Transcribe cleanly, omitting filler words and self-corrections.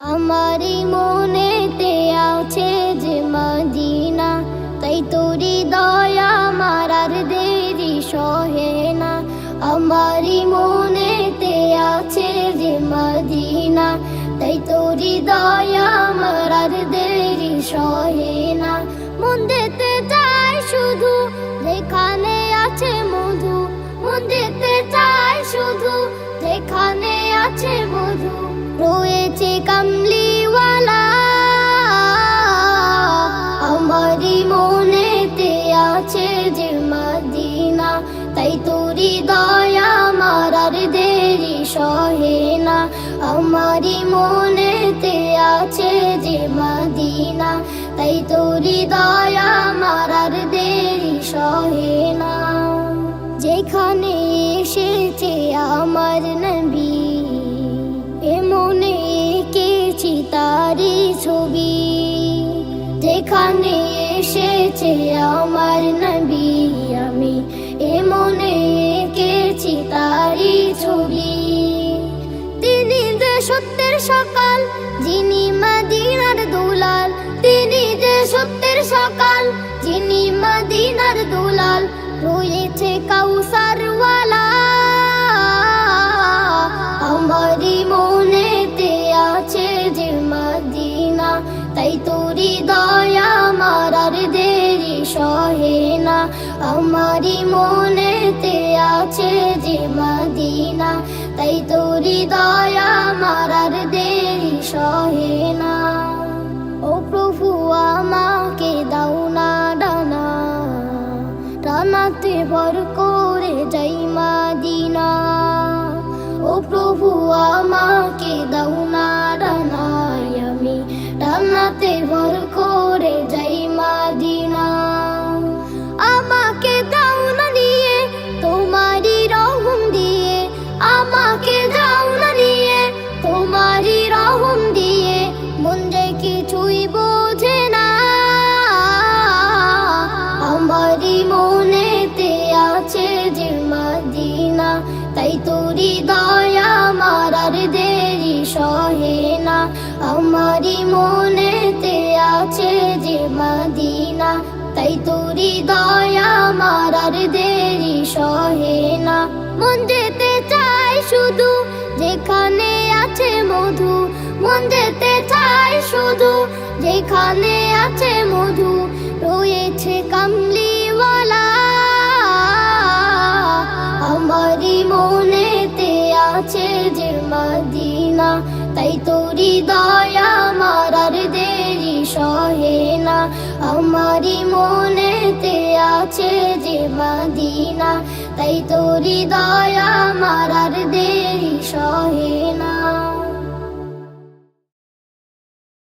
আমারি মনেতে আছে যে মদিনা, তাই তোরি দয়া আমার আর দেরি সহে না। আমারি মনেতে আছে যে মদিনা, তাই তোরি দয়া আমার আর দেরি সহে না। মন দিতে চাই শুধু যেখানে আছে মধু, মন দিতে চাই শুধু যেখানে আছে মধু। রয়েছে কামলিওয়ালা আমারি মনেতে আছে যে মদিনা, তাই তোরি দয়া আমার আর দেরি সহে না। আমারি মনেতে আছে যে মদিনা, তাই তোরি দয়া আমার আর দেরি সহে না। যেখানে এসেছে আমার নবী, এ মনে এঁকেছি তারি ছবি। যেখানে এসেছে আমার নবী, আমি এ মনে এঁকেছি তারি ছবি। তিনি যে সত্যের সকাল, যিনি মদিনার দুলাল। তিনি যে সত্যের সকাল, যিনি মদিনার দুলাল। রয়েছে কাউসারওয়ালা আমারি মনেতে আছে যে মদিনা, তাই তোরি দয়া আমার আর দেরি সহে না। আমারি মনেতে আছে যে মদিনা, তাই তোরি দয়া আমার আর দেরি সহে না। ও প্রভু আমাকে দাও না ডানা, ডানাতে ভর করে যাই মদিনা। ও প্রভু আমাকে দাও না ডানায়, আমি ডানাতে ভর করে যাই মদিনা। আমাকে দাও না নিয়ে তোমারি রহম দিয়ে, আমাকে দাও না নিয়ে তোমারি রহম দিয়ে। মন যে কিছুই বোঝে না আমারি মনেতে আছে যে মদিনা, তাই তোরি দয়া আমার আর দেরি সহে না। আমারি মনেতে আছে যে মদিনা, তাই তোরি দয়া আমার আর দেরি সহে না। মন যেতে চাই শুধু যেখানে আছে মধু, মন যেতে চাই শুধু যেখানে আছে মধু। রয়েছে কামলিওয়ালা আমারি মনেতে আছে যে মদিনা, তাই তোরি দয়া আমার আর দেরি সহে না। আমারি মনেতে আছে যে মদিনা, তাই তোরি দয়া আমার আর দেরি